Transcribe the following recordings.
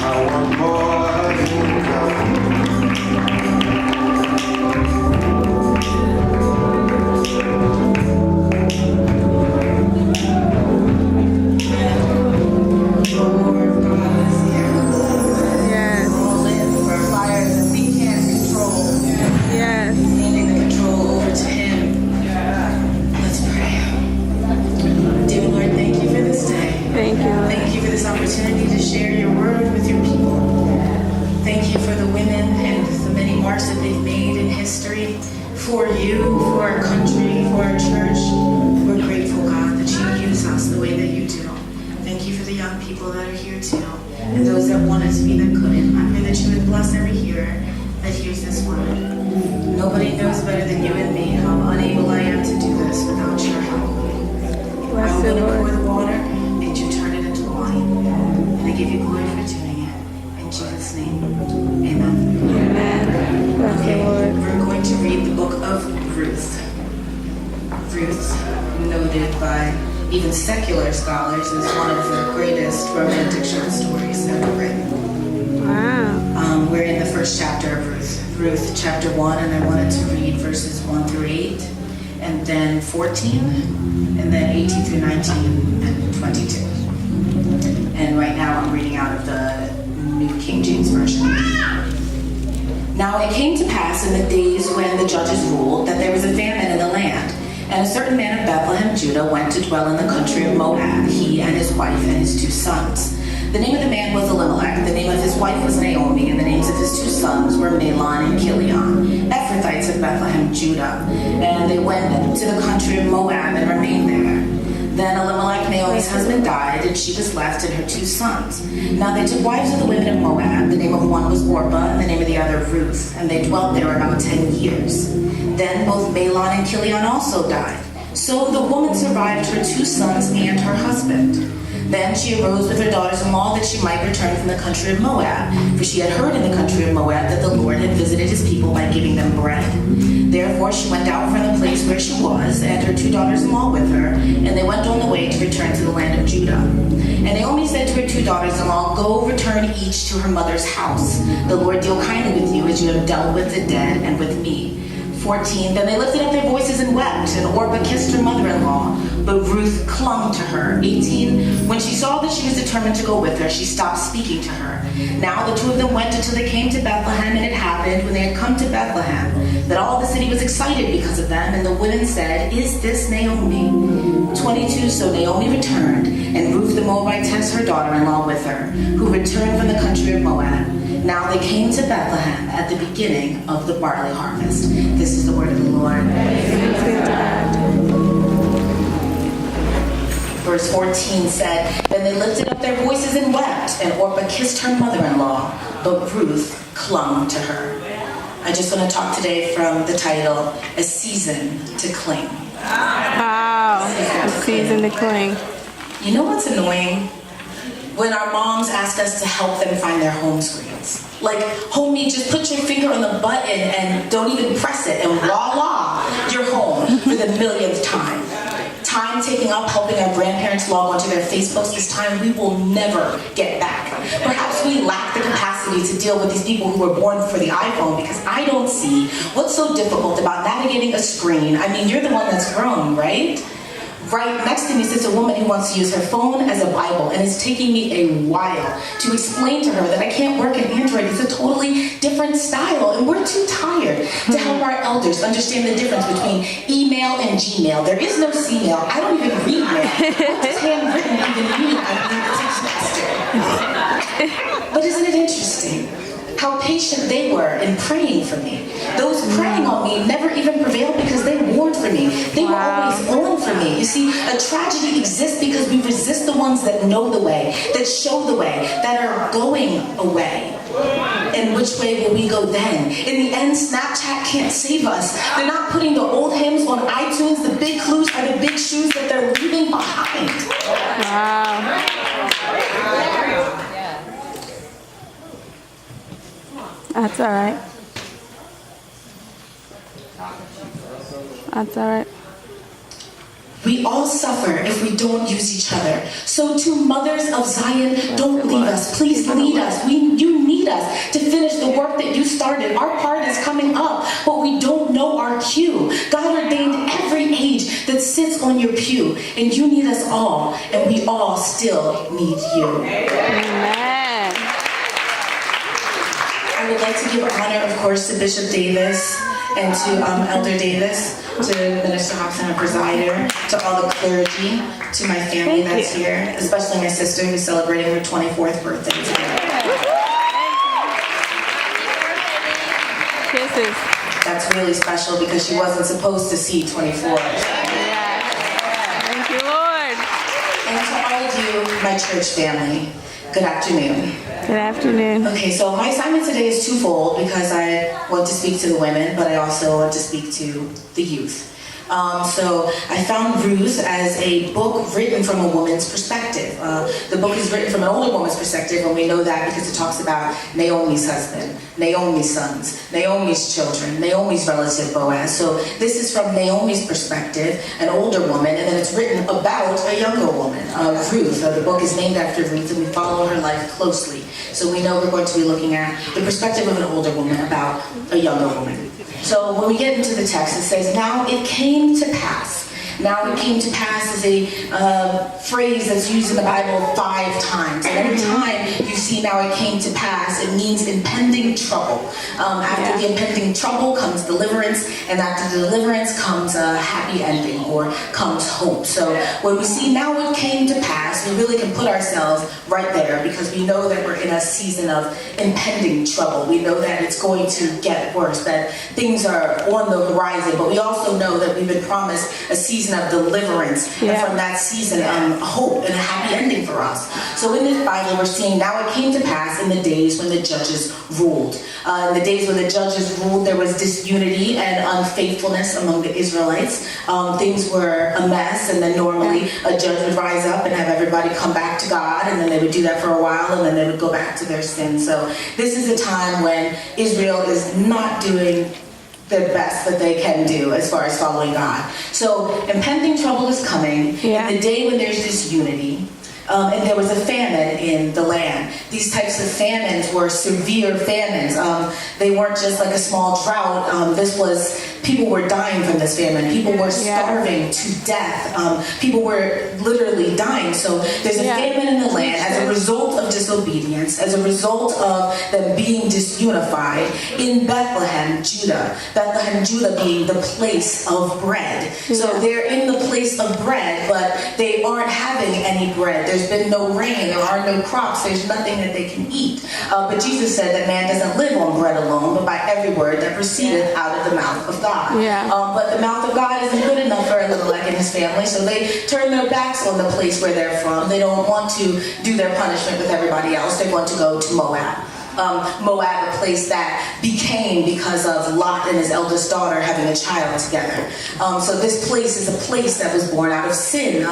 I want more of you, God. Opportunity to share your word with your people. Thank you for the women and the many marks that they've made in history for you, for our country, for our church. We're grateful, God, that you use us the way that you do. Thank you for the young people that are here too, and those that wanted to be that couldn't. I pray that you would bless every hearer that hears this word. Nobody knows better than you and me how unable I am to do this without your help. I'm going to pour the water and you turn it into wine. And I give you glory for doing it. In Jesus' name, amen. Amen. Okay, we're going to read the book of Ruth. Ruth, noted by even secular scholars as one of the greatest romantic short stories ever written. Wow. We're in the first chapter of Ruth chapter 1, and I wanted to read verses 1 through 8, and then 14, and then 18 through 19, and 22. And right now I'm reading out of the New King James Version. Now it came to pass in the days when the judges ruled that there was a famine in the land. And a certain man of Bethlehem, Judah, went to dwell in the country of Moab, he and his wife and his 2 sons. The name of the man was Elimelech, the name of his wife was Naomi, and the names of his 2 sons were Mahlon and Chilion, Ephrathites of Bethlehem, Judah. And they went to the country of Moab and remained there. Then Elimelech, Naomi's husband, died, and she was left and her 2 sons. Now they took wives of the women of Moab. The name of one was Orpah, and the name of the other Ruth, and they dwelt there about 10 years. Then both Mahlon and Chilion also died. So the woman survived her 2 sons and her husband. Then she arose with her daughters-in-law that she might return from the country of Moab, for she had heard in the country of Moab that the Lord had visited his people by giving them bread. Therefore she went out from the place where she was, and her 2 daughters-in-law with her, and they went on the way to return to the land of Judah. And Naomi said to her 2 daughters-in-law, Go return each to her mother's house. The Lord deal kindly with you as you have dealt with the dead and with me. 14, then they lifted up their voices and wept, and Orpah kissed her mother-in-law, but Ruth clung to her. 18, when she saw that she was determined to go with her, she stopped speaking to her. Now the 2 of them went until they came to Bethlehem, and it happened, when they had come to Bethlehem, that all the city was excited because of them, and the women said, Is this Naomi? 22, so Naomi returned, and Ruth the Moabitess, her daughter-in-law, with her, who returned from the country of Moab. Now they came to Bethlehem at the beginning of the barley harvest. This is the word of the Lord. Verse 14 said, Then they lifted up their voices and wept, and Orpah kissed her mother-in-law, but Ruth clung to her. I just want to talk today from the title, A Season to Cling. Wow, a season to cling. You know what's annoying? When our moms ask us to help them find their home screens. Like, homie, just put your finger on the button and don't even press it, and voila, you're home for the millionth time. Time taking up helping our grandparents log onto their Facebooks is time we will never get back. Perhaps we lack the capacity to deal with these people who were born for the iPhone, because I don't see what's so difficult about navigating a screen. I mean, you're the one that's grown, right? Right next to me sits a woman who wants to use her phone as a Bible, and it's taking me a while to explain to her that I can't work in Android. It's a totally different style, and we're too tired to help our elders understand the difference between email and Gmail. There is no C-mail. I don't even read mail. What does handwritten even mean? I'm being a text master. But isn't it interesting how patient they were in praying for me? Those praying on me never even prevailed because they warned for me. They were always on for me. You see, a tragedy exists because we resist the ones that know the way, that show the way, that are going away. And which way will we go then? In the end, Snapchat can't save us. They're not putting the old hymns on iTunes. The big clues are the big shoes that they're leaving behind. Wow. That's all right. That's all right. We all suffer if we don't use each other. So to mothers of Zion, don't leave us. Please lead us. You need us to finish the work that you started. Our part is coming up, but we don't know our cue. God ordained every age that sits on your pew, and you need us all, and we all still need you. Amen. I would like to give honor, of course, to Bishop Davis and to Elder Davis, to Minister Hobson, our presider, to all the clergy, to my family that's here, especially my sister who's celebrating her 24th birthday today. Kisses. That's really special because she wasn't supposed to see 24. Thank you, Lord. And to all of you, my church family, good afternoon. Good afternoon. Okay, so my assignment today is twofold because I want to speak to the women, but I also want to speak to the youth. So I found Ruth as a book written from a woman's perspective. The book is written from an older woman's perspective, and we know that because it talks about Naomi's husband, Naomi's sons, Naomi's children, Naomi's relative Boaz. So this is from Naomi's perspective, an older woman, and then it's written about a younger woman, Ruth. The book is named after Ruth, and we follow her life closely. So we know we're going to be looking at the perspective of an older woman about a younger woman. So when we get into the text, it says, now it came to pass. Now it came to pass is a phrase that's used in the Bible 5 times. And every time you see now it came to pass, it means impending trouble. After the impending trouble comes deliverance, and after the deliverance comes a happy ending or comes hope. So when we see now it came to pass, we really can put ourselves right there because we know that we're in a season of impending trouble. We know that it's going to get worse, that things are on the horizon, but we also know that we've been promised a season of deliverance, and from that season, hope and a happy ending for us. So in this Bible, we're seeing now it came to pass in the days when the judges ruled. In the days when the judges ruled, there was disunity and unfaithfulness among the Israelites. Things were a mess, and then normally a judge would rise up and have everybody come back to God, and then they would do that for a while, and then they would go back to their sin. So this is a time when Israel is not doing the best that they can do as far as following God. So impending trouble is coming in the day when there's disunity. And there was a famine in the land. These types of famines were severe famines. They weren't just like a small drought. People were dying from this famine. People were starving to death. People were literally dying. So there's a famine in the land as a result of disobedience, as a result of them being disunified in Bethlehem, Judah. Bethlehem, Judah being the place of bread. So they're in the place of bread, but they aren't having any bread. There's been no rain. There are no crops. There's nothing that they can eat. But Jesus said that man doesn't live on bread alone, but by every word that proceedeth out of the mouth of God. But the mouth of God isn't good enough for Elimelech and his family, so they turn their backs on the place where they're from. They don't want to do their punishment with everybody else. They want to go to Moab. Moab, a place that became because of Lot and his eldest daughter having a child together. So this place is a place that was born out of sin,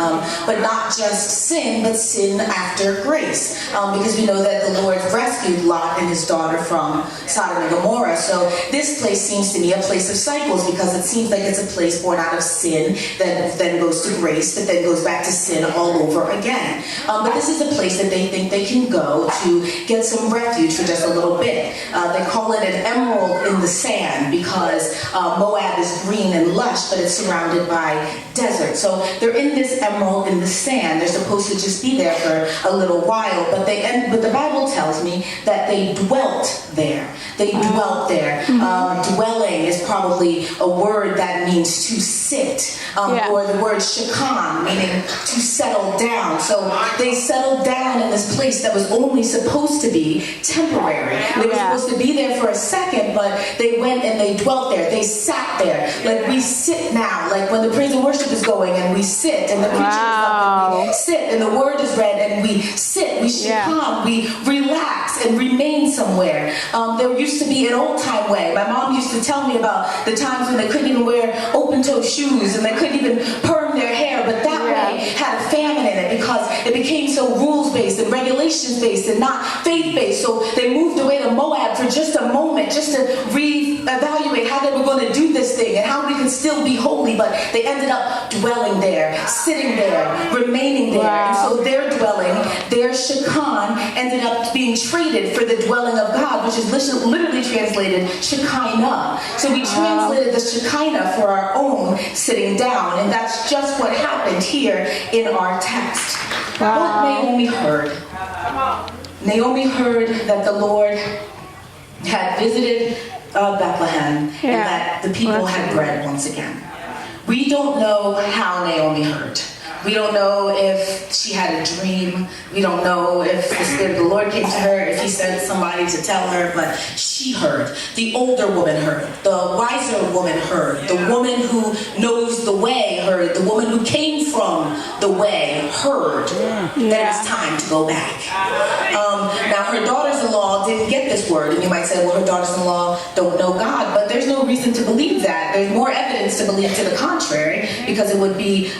but not just sin, but sin after grace, because we know that the Lord rescued Lot and his daughter from Sodom and Gomorrah. So this place seems to me a place of cycles, because it seems like it's a place born out of sin that then goes to grace, that then goes back to sin all over again. But this is a place that they think they can go to get some refuge for just a little bit. They call it an emerald in the sand because Moab is green and lush, but it's surrounded by desert. So they're in this emerald in the sand. They're supposed to just be there for a little while, but the Bible tells me that they dwelt there. They dwelt there. Dwelling is probably a word that means to sit, or the word shakan, meaning to settle down. So they settled down in this place that was only supposed to be temporary. They were supposed to be there for a second, but they went and they dwelt there. They sat there. Like we sit now, like when the praise and worship is going and we sit, and the preacher is up and we sit, and the word is read and we sit, we shakam, we relax and remain somewhere. There used to be an old time way. My mom used to tell me about the times when they couldn't even wear open toe shoes and they couldn't even perm their hair, but that way way had a famine in it because it became so rules-based and regulations-based and not faith-based. So they moved away to Moab for just a moment, just to reevaluate how they were going to do this thing and how we could still be holy. But they ended up dwelling there, sitting there, remaining there. Wow. And so their dwelling, their Shekinah, ended up being traded for the dwelling of God, which is literally translated Shekinah. So we translated the Shekinah for our own sitting down, and that's just what happened here in our text. Wow. What Naomi heard. Naomi heard that the Lord had visited Bethlehem and that the people had bread once again. We don't know how Naomi heard. We don't know if she had a dream. We don't know if the Spirit of the Lord came to her, if he sent somebody to tell her, but she heard. The older woman heard. The wiser woman heard. The woman who knows the way heard. The woman who came from the way heard that it's time to go back. Now, her daughters-in-law didn't get this word, and you might say, well, her daughters-in-law don't know God, but there's no reason to believe that. There's more evidence to believe to the contrary, because it would be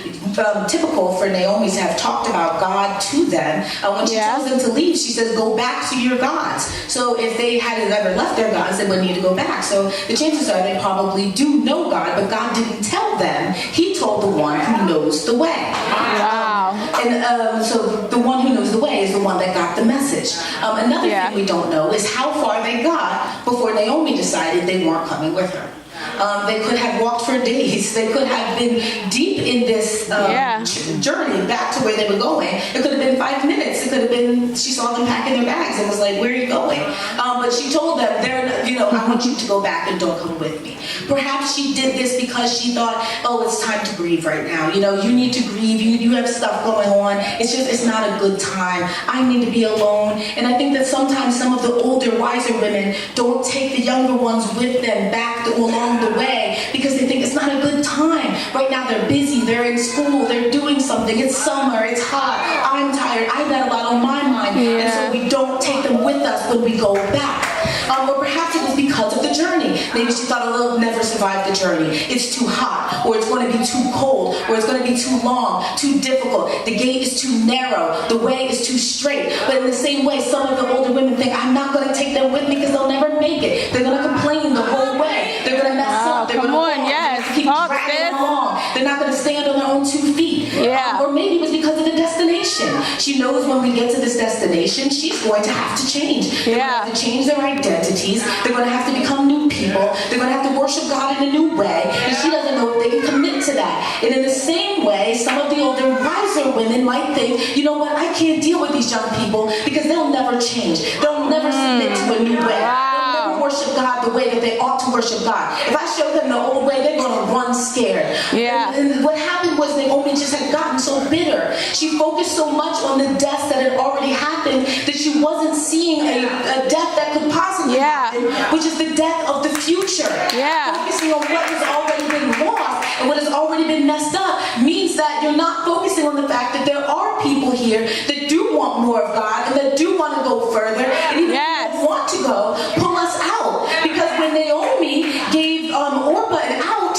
typical for Naomi to have talked about God to them. When she tells them to leave, she says, go back to your gods. So if they hadn't ever left their gods, they would need to go back. So the chances are they probably do know God, but God didn't tell them. He told the one who knows the way. Wow. So the one who knows the way is the one that got the message. Another thing we don't know is how far they got before Naomi decided they weren't coming with her. They could have walked for days. They could have been deep in this journey back to where they were going. It could have been 5 minutes. It could have been she saw them packing their bags and was like, "Where are you going?" But she told them, I want you to go back and don't come with me. Perhaps she did this because she thought, oh, it's time to grieve right now. You need to grieve. You have stuff going on. It's not a good time. I need to be alone. And I think that sometimes some of the older, wiser women don't take the younger ones with them back along the way because they think it's not a good time. Right now they're busy, they're in school, they're doing something, it's summer, it's hot, I'm tired, I've got a lot on my mind, and so we don't take them with us when we go back. Or perhaps it was because of the journey. Maybe she thought, I'll never survive the journey. It's too hot, or it's going to be too cold, or it's going to be too long, too difficult. The gate is too narrow, the way is too straight. But in the same way, some of the older women think, I'm not going to take them with me because they'll never make it. They're going to complain the whole way. They're going to mess up. They're going to keep dragging along. They're not going to stand on their own 2 feet. Or maybe it was because of the destination. She knows when we get to this destination, she's going to have to change. They're going to have to change their identities. They're going to have to become new people. They're going to have to worship God in a new way. And she doesn't know if they can commit to that. And in the same way, some of the older, wiser women might think, you know what, I can't deal with these young people because they'll never change. They'll never submit to a new way. They'll never worship God the way that they ought to worship God. If I show them the old way, they're going to run scared. And what happened was Naomi just had gotten so bitter. She focused so much on the death that had already happened that she wasn't seeing a death that could possibly happen, which is the death of the future. Focusing on what has already been lost and what has already been messed up means that you're not focusing on the fact that there are people here that do want more of God and that do want to go further, and even if they want to go, pull us out. Because when Naomi gave Orpah an out,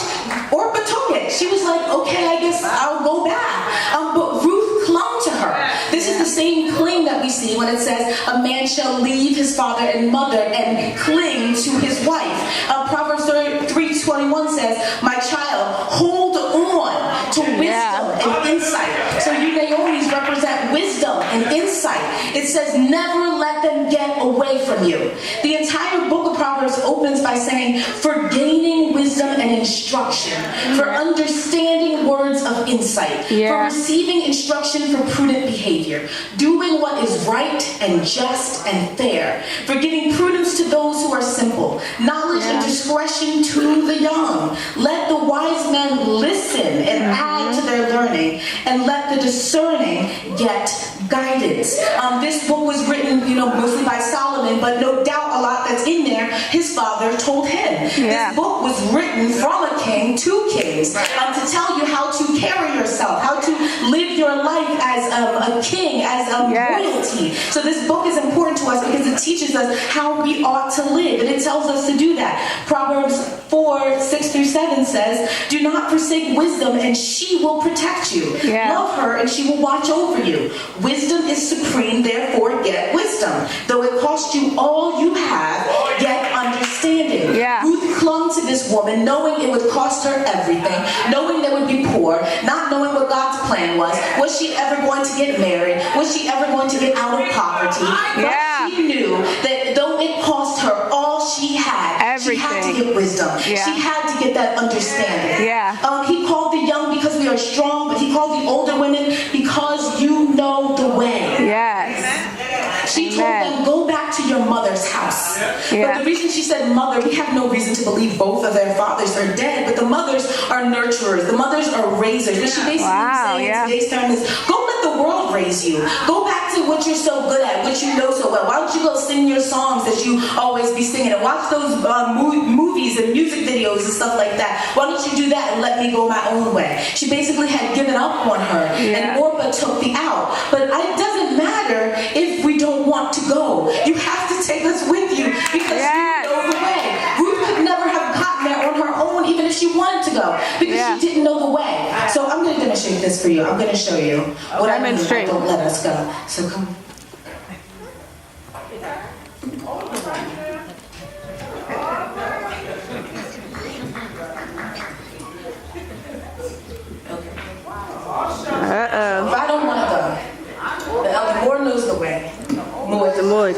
Orpah took it. She was like, okay, I guess I'll go back. But Ruth clung to her. This is the same cling that we see when it says, a man shall leave his father and mother and cling to his wife. Proverbs 3:21 says, my child, hold on to wisdom and insight. So you Naomi's represent wisdom and insight. It says, never let them get away from you. The entire book of Proverbs opens by saying, for gaining wisdom and instruction, for understanding words of insight, for receiving instruction for prudent behavior, doing what is right and just and fair, for giving prudence to those who are simple, knowledge and discretion to the young. Let the wise men listen and add to their learning, and let the discerning get guidance. This book was written, mostly by Solomon, but no doubt a lot that's in there, his father told him. This book was written from a king to kings to tell you how to carry yourself, how to live your life as a king, as royalty. So this book is important to us because it it teaches us how we ought to live, and it tells us to do that. Proverbs 4:6-7 says, "Do not forsake wisdom, and she will protect you. Love her, and she will watch over you. Wisdom is supreme, therefore get wisdom. Though it cost you all you have, get understanding." Ruth clung to this woman, knowing it would cost her everything, knowing they would be poor, not knowing what God's plan was. Was she ever going to get married? Was she ever going to get out of poverty? But she knew that though it cost her all she had to get wisdom. She had to get that understanding. He called the young because we are strong, but he called the older women because you know the way. She told them, go back to your mother's house. But the reason she said mother, we have no reason to believe both of their fathers are dead, but the mothers are nurturers. The mothers are raisers. What she basically saying in today's term is, go let the world raise you. Go back to what you're so good at, what you know so well. Why don't you go sing your songs that you always be singing and watch those movies and music videos and stuff like that? Why don't you do that and let me go my own way? She basically had given up on her, and Orpah took the out. But it doesn't matter if we don't want to go. You have to take us with you because you know the way. Ruth could never have gotten there on her own, even if she wanted to go, because she didn't know the way. So I'm going to demonstrate this for you. I'm going to show you what I mean by don't let us go. So come. If I don't want to go, the Lord knows the way. The Lord.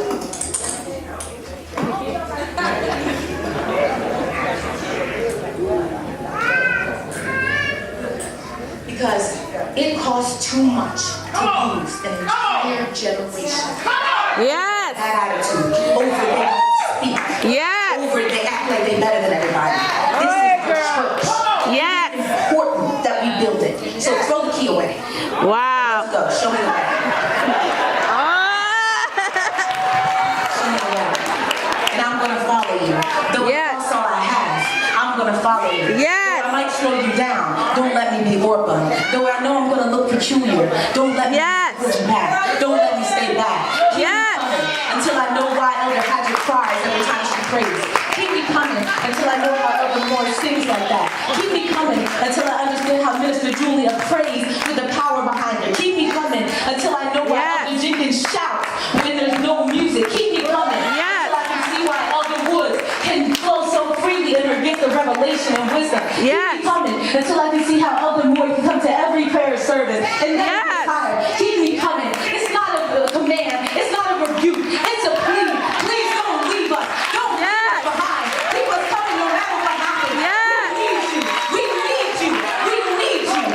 Because it costs too much to lose an entire generation. That attitude. Over they speak. Over they act like they're better than everybody. This is the church. It's important that we build it. So throw the key away. Let's go. Show me the way. Show me the way. And I'm going to follow you. Though that's all I have, I'm going to follow you. Though I might slow you down, don't let me be Orpah. Though I know I'm going to look peculiar, don't let me push you back. Don't let me stay back. Keep me coming until I know why Elder Hadget cries every time she prays. Keep me coming until I know how Elder Moore sings like that. Keep me coming until I understand how Minister Julia prays with the power behind her. Keep me coming until I know why Elder Jenkins shouts when there's no music. Keep me coming until I can see why Elder Woods can flow so freely in her gift of revelation and wisdom. Keep me coming until I can see how Elder Moore can come to every prayer service and never get tired. Keep me coming. It's not a command. It's not a rebuke. It's a plea. Please don't leave us. Don't leave us behind. Keep us coming no matter what happens. We need you. We need you. We need you.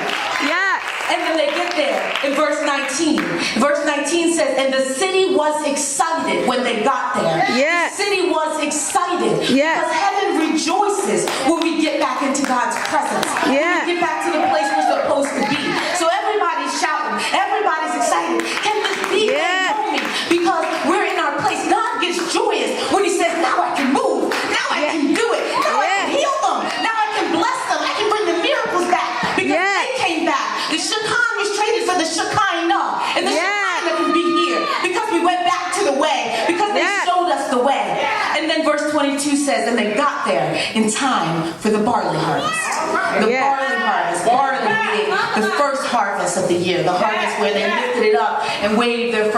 And then they get there in verse 19. Verse 19 says, and the city was excited when they got there. The city was excited because heaven rejoices when we get back into God's presence. When we get back to the place we're supposed to be. So everybody's shouting. Everybody's excited. Can this be? They know me because we're in our place. God gets joyous when he says, now I can move. Now I can do it. Now I can heal them. Now I can bless them. I can bring the miracles back because they came back. The Shekinah was traded for the Shekinah. And the Shekinah can be here because we went back to the way. Because they showed us the way. And then verse 22 says, and they got there in time for the barley harvest. The barley harvest. Barley being the first harvest of the year. The harvest where they lifted it up and waved their